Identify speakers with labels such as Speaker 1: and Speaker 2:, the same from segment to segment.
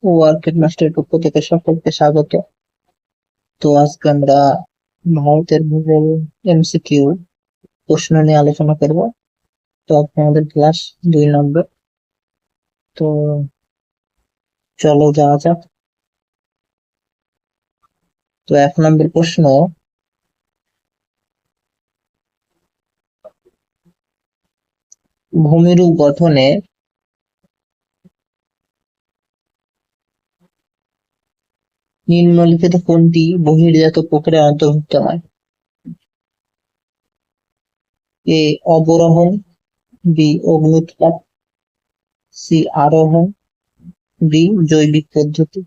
Speaker 1: ওয়ার্কেট মাস্টারের পক্ষ থেকে সকলকে স্বাগত। তো আজকে আমরা ভারতের ভূগোল এমসিকিউ প্রশ্ন নিয়ে আলোচনা করব। তো আজকে আমাদের ক্লাস 2 নম্বর। তো চলো যাওয়া যাক। তো 1 নম্বর প্রশ্ন, ভূমিরূপ গঠনে নিম্নলিখিত কোনটি বহির্জাত প্রক্রিয়া অন্তর্ভুক্ত নয়? এ অবরোহণ, বি অগ্নুৎপাত, সি আরোহণ, ডি জৈবিক পদ্ধতি।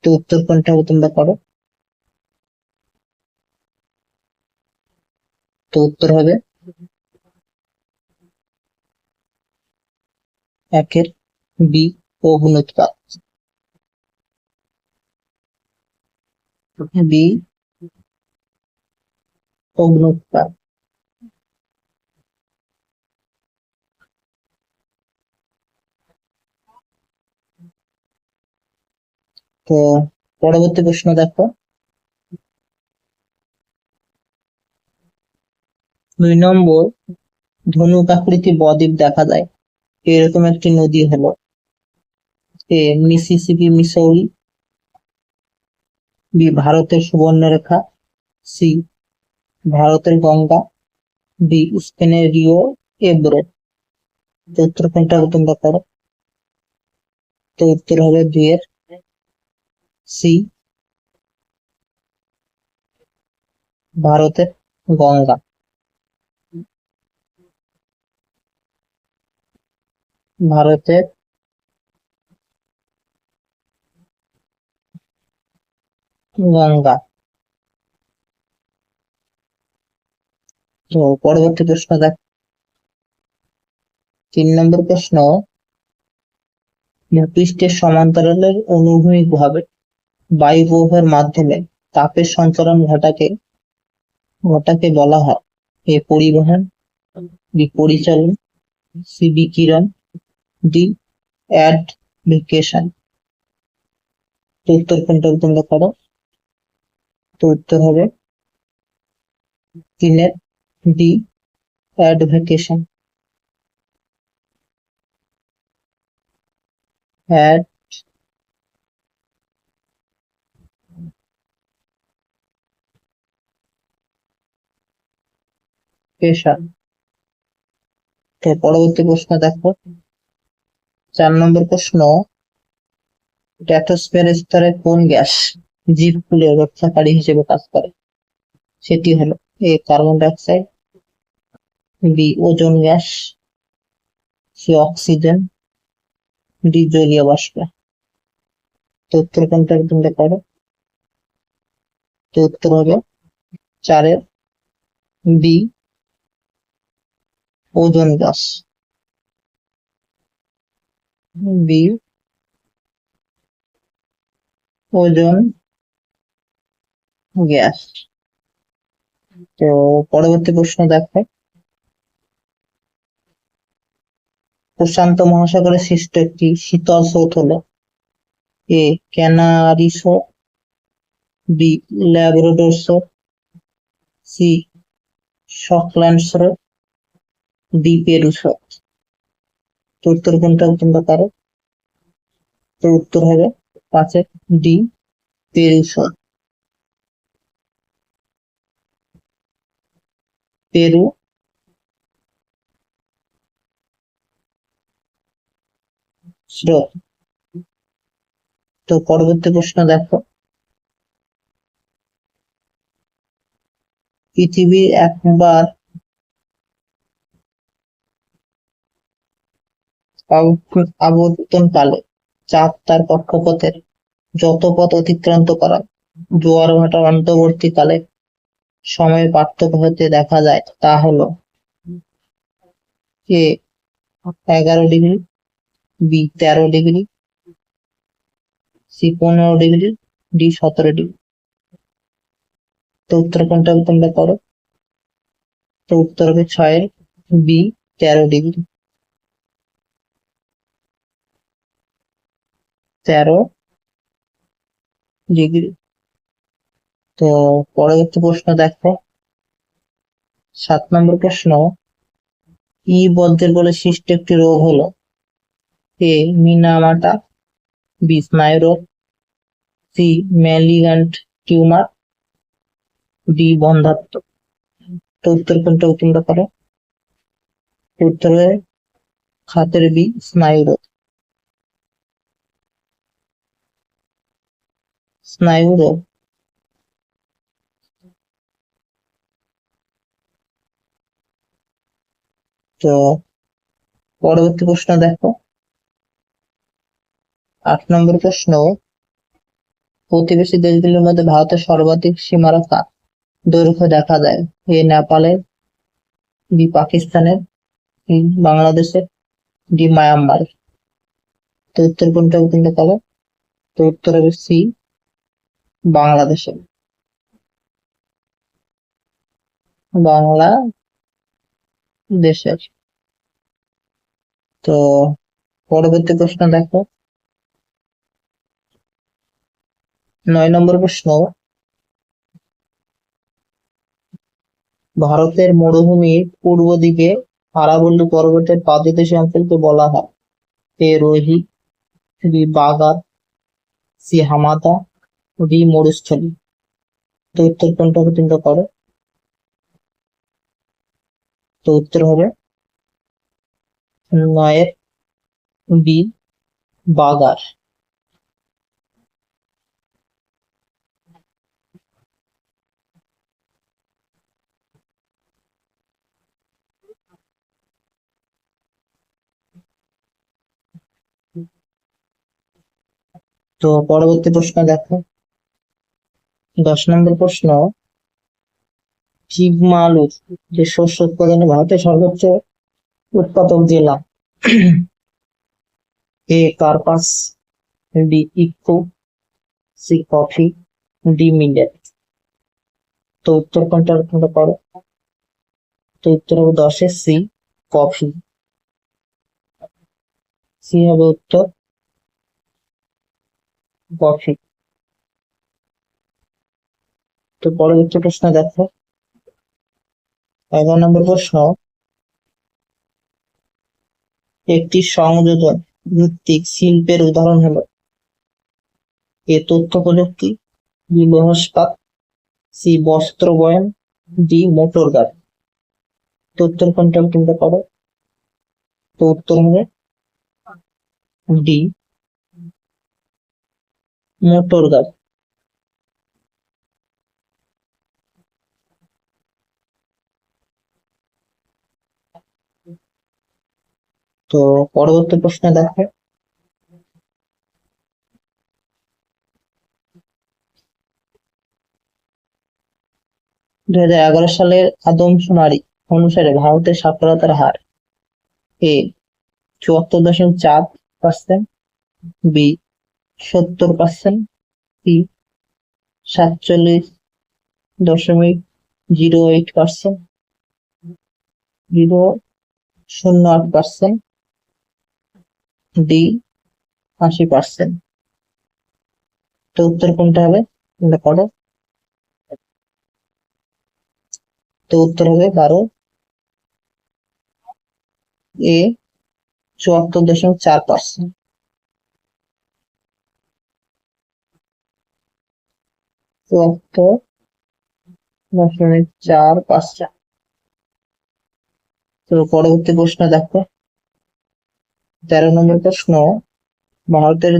Speaker 1: তো উত্তর কোনটা হবে তোমরা করো। তো উত্তর হবে 1 বি অগ্নুৎপাত। বি অগ্নুৎপাত। তো পরবর্তী প্রশ্ন দেখো, 2 নম্বর, ধনুক আকৃতি বদ্বীপ দেখা যায় এরকম একটি নদী হলো এ মিসিসিপি মিসৌরি, বি ভারতের সুবর্ণরেখা, সি ভারতের গঙ্গা, ডি স্পেনের রিও এব্রো। উত্তর কোনটা হবে তোমরা করো। তো উত্তর হবে বি এর সি ভারতের গঙ্গা। ভারতের গঙ্গা। তো পরবর্তী প্রশ্ন দেখ, 3 নম্বর প্রশ্ন, ভূপৃষ্ঠের সমান্তরালের অনুভূমিক ভাবে বায়ু প্রবাহের মাধ্যমে তাপের সঞ্চালন ঘটাকে বলা হয় এ পরিবহন, বি পরিচালন, সি বিকিরণ, ডি অ্যাডভেকেশন। তো উত্তর কোনটা তোমরা করো। তো উত্তর হবে 3 ডি অ্যাডভেকেশন। অ্যাডভেকেশন। তো পরবর্তী প্রশ্ন দেখো, 4 নম্বর প্রশ্ন, স্ট্র্যাটোস্ফিয়ার স্তরে কোন গ্যাস জীবকুলের রক্ষাকারী হিসেবে কাজ করে? সেটি হলো A carbon dioxide, B ozone gas, C oxygen, D জলীয় বাষ্প। তো উত্তর কোনটা তোমরা করো। তো উত্তর হবে 4 B ozone gas. B ozone gas. তো পরবর্তী প্রশ্ন দেখো, প্রশান্ত মহাসাগরে সৃষ্ট একটি শীতল স্রোত হলো এ ক্যানারি স্রোত, বি ল্যাব্রাডর স্রোত, সি শকল্যান্ড স্রোত, ডি পেরু স্রোত। তো উত্তর কোনটা তোমরা পারো। তো উত্তর হবে 5 ডি পেরু স্রোত। পেরু স্রোত। তো পরবর্তী প্রশ্ন দেখো, পৃথিবীর একবার আবর্তনকালে চাঁদ তার কক্ষপথের যত পথ অতিক্রান্ত করায় জোয়ার ভাটার অন্তর্বর্তীকালে সময়ের পার্থক্য হতে দেখা যায় তা হলো A 11 degree, B 13 degree, C 15 degree, D 17 degree. তো উত্তর কোনটা তোমরা করো। তো উত্তর হবে 6 বি 13 ডিগ্রি। 13 ডিগ্রি। তো পরবর্তী প্রশ্ন দেখো, 7 নম্বর প্রশ্ন, ই বজ্রের বলে সৃষ্ট একটি রোগ হলো এ মিনামাটা, বি স্নায়ুরোগ, সি ম্যালিগ্যান্ট টিউমার, ডি বন্ধ্যাত্ব। তো উত্তর কোনটা তোমরা করো? উত্তরে খাতের বি স্নায়ুরোগ। স্নায়ুরোগ। তো পরবর্তী প্রশ্ন দেখো, 8 নম্বর প্রশ্ন, প্রতিবেশী দেশগুলির মধ্যে ভারতের সর্বাধিক সীমারেখা দৈর্ঘ্য দেখা যায় এ নেপালের, বি পাকিস্তানের, সি বাংলাদেশের, ডি মায়ানমার। তো উত্তর কোনটা তোমরা করো? তো উত্তর হবে সি বাংলাদেশের। বাংলাদেশের। তো পরবর্তী প্রশ্ন দেখো, 9 নম্বর প্রশ্ন, ভারতের মরুভূমির পূর্ব দিকে আরাবল্লী পর্বতের পাদদেশে অঞ্চলকে বলা হয় এ রোহি, বি বাগাদ, সি হামাদা, ডি মরুস্থলী। তো উত্তর কোনটা হবে তোমরা করো? তো উত্তর হবে 9-এর বি বাগার। তো পরবর্তী প্রশ্ন দেখো, 10 নম্বর প্রশ্ন, চিকমালুর যে শস্য উৎপাদনে ভারতের সর্বোচ্চ উৎপাদক জেলা এ কার্পাস, বি ইক্কু, সি কফি, ডি মিলেট। তো উত্তর কোনটা তোমরা করো? তো উত্তর হবে 10-এর সি কফি। সি হবে উত্তর, কফি। তো পরবর্তী প্রশ্ন দেখো, 11 নম্বর প্রশ্ন, একটি সংযোজন ভিত্তিক শিল্পের উদাহরণ হলো এ তথ্য প্রযুক্তি, বি লৌহ ইস্পাত, সি বস্ত্র বয়ন, ডি মোটর গাড়ি। তো উত্তর কোনটা তোমরা করো? তো উত্তর হবে ডি মোটর গাড়ি। তো পরবর্তী প্রশ্ন দেখো, 2011 সালের আদমশুমারি অনুসারে ভারতের সাক্ষরতার হার এ 74.4%, বি 70%, সি 47.08%, 0.08%, ডি 80%। তো উত্তর কোনটা হবে তোমরা করো? তো উত্তর হবে 12 এ 74.4%। 74.4%। তো পরবর্তী প্রশ্ন দেখো, 13 নম্বর প্রশ্ন, ভারতের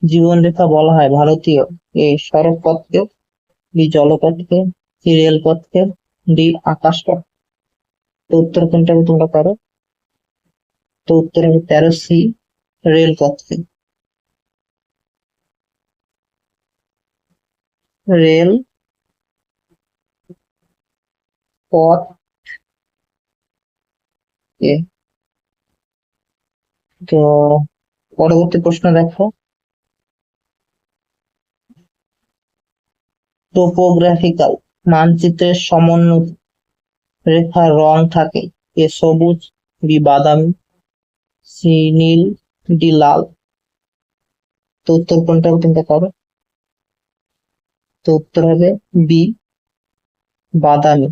Speaker 1: জীবনরেখা বলা হয় ভারতীয় এ সড়ক পথকে, বি জলপথকে, সি রেলপথকে, ডি আকাশপথ। তো উত্তর কোনটা হবে তোমরা পারো? তো উত্তর হবে 13-সি রেলপথকে। রেল পথ কে। তো পরবর্তী প্রশ্ন দেখো, টোপোগ্রাফিক্যাল মানচিত্রের সমোন্নত রেখার রং থাকে এ সবুজ, বি বাদামি, সি নীল, ডি লাল। তো উত্তর কোনটা চিন্তা করো। তো উত্তর হবে বি, বাদামি।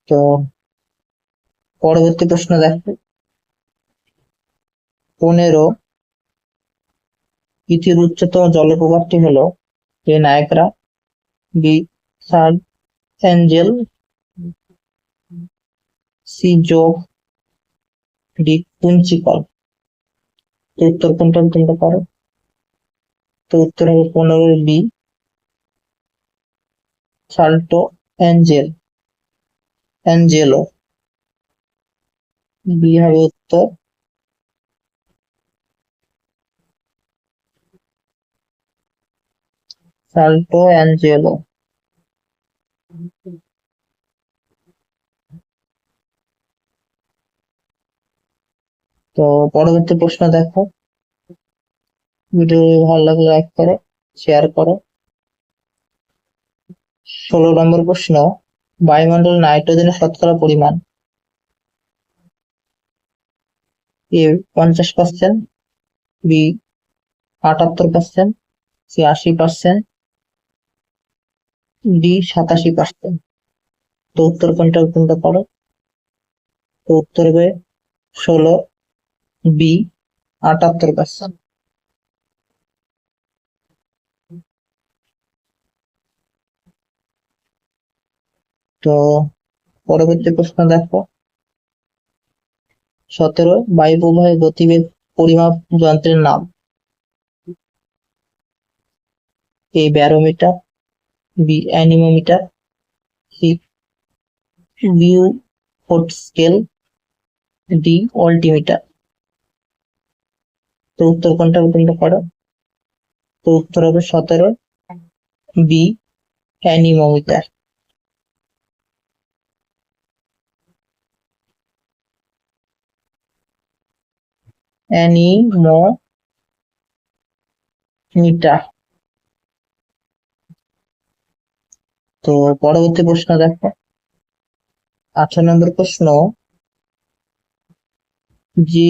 Speaker 1: তো পরবর্তী প্রশ্ন দেখো, 15 পৃথিবীর উচ্চতম জলপ্রপাতটি হলো এ নায়াগ্রা, বি সার্চ Angel, C Jog, D Kunchikal. তো উত্তর কোনটা চিন্তা করো। তো উত্তর হবে 15 বি, সাল্টো অ্যাঞ্জেলো। বি হবে উত্তর। সাল্টো অ্যাঞ্জেলো। তো পরবর্তী প্রশ্ন দেখো, ভিডিও ভালো লাগলে লাইক করো, শেয়ার করো। 16 নম্বর প্রশ্ন, বায়ুমণ্ডলে নাইট্রোজেনের শতকরা পরিমাণ এ 50%, বি 78%, সি 80%, ডি 87%। তো উত্তর কোনটা চিন্তা করো। তো উত্তর হবে 16 বি, 78%। তো পরবর্তী প্রশ্ন দেখো, 17 বায়ু প্রবাহের গতিবেগ পরিমাপ যন্ত্রের নাম। A barometer, B anemometer, C Beaufort scale, D altimeter. তো উত্তর কোনটা চিন্তা করো। তো উত্তর হবে 17 বি, অ্যানিমোমিটার। অ্যানিমোমিটার। তো পরবর্তী প্রশ্ন দেখো, 18 নম্বর প্রশ্ন, যে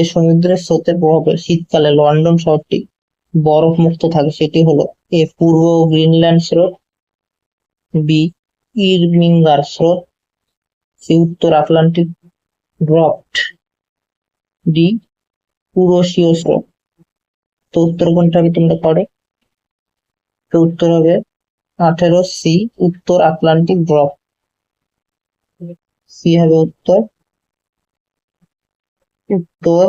Speaker 1: সমুদ্রের স্রোতের প্রভাবে শীতকালে লন্ডন শহরটি বরফ মুক্ত থাকে সেটি হলো এ পূর্ব গ্রিনল্যান্ড স্রোত, বি ইরমিঙ্গার স্রোত, সি উত্তর আটলান্টিক ড্রফট, ডি কুরোশীয় স্রোত। তো উত্তর কোনটা হবে তোমরা পড়ে। তো উত্তর হবে 18 সি, উত্তর আটলান্টিক ড্রফট। সি হবে উত্তর। উত্তর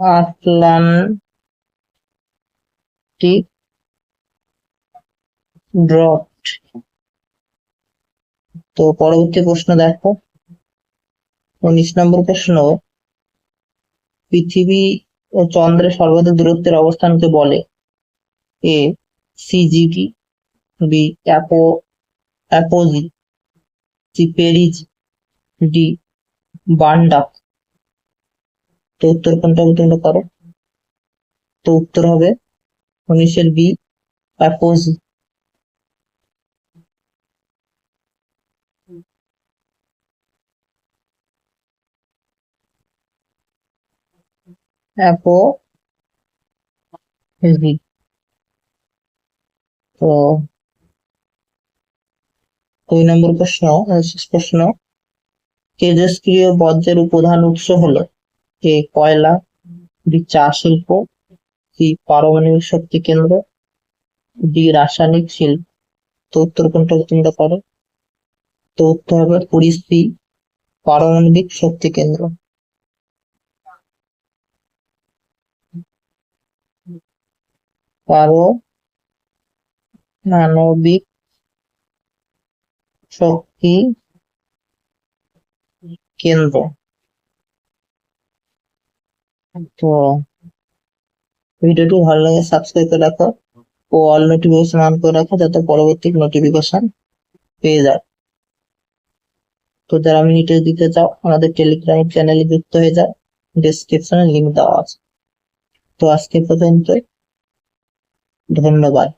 Speaker 1: আটলান্টিক ড্রফট। তো পরবর্তী প্রশ্ন দেখো, 19 নম্বর প্রশ্ন, পৃথিবী ও চন্দ্রের সর্বাধিক দূরত্বের অবস্থানকে বলে এ সিজিটি, B apogee, C perigee, D বান্ডা। তো উত্তর কোনটা তোমরা করো। তো উত্তর হবে 19 বি, অ্যাপোজি। অ্যাপোজি। তো 2 নম্বর প্রশ্ন, শেষ প্রশ্ন, তেজস্ক্রিয় বর্জ্যের প্রধান উৎস হলো এ কয়লা, বি চা শিল্প, সি পারমাণবিক শক্তি কেন্দ্র, ডি রাসায়নিক শিল্প। তো উত্তর কোনটা তোমরা করো। তো উত্তর হবে 20 সি, পারমাণবিক শক্তি কেন্দ্র। পারমাণবিক শক্তি কেন্দ্র। তো ভিডিওটি ভালো লাগে সাবস্ক্রাইব করে রাখো ও অল নোটিফিকেশন অন করে রাখো যাতে পরবর্তী নোটিফিকেশন পেয়ে যায়। তো যারা মিনিটে দিতে চাও আমাদের টেলিগ্রাম চ্যানেলে যুক্ত হয়ে যায়। ডেসক্রিপশনে লিংক দেওয়া আছে। তো আজকে পর্যন্ত, ধন্যবাদ।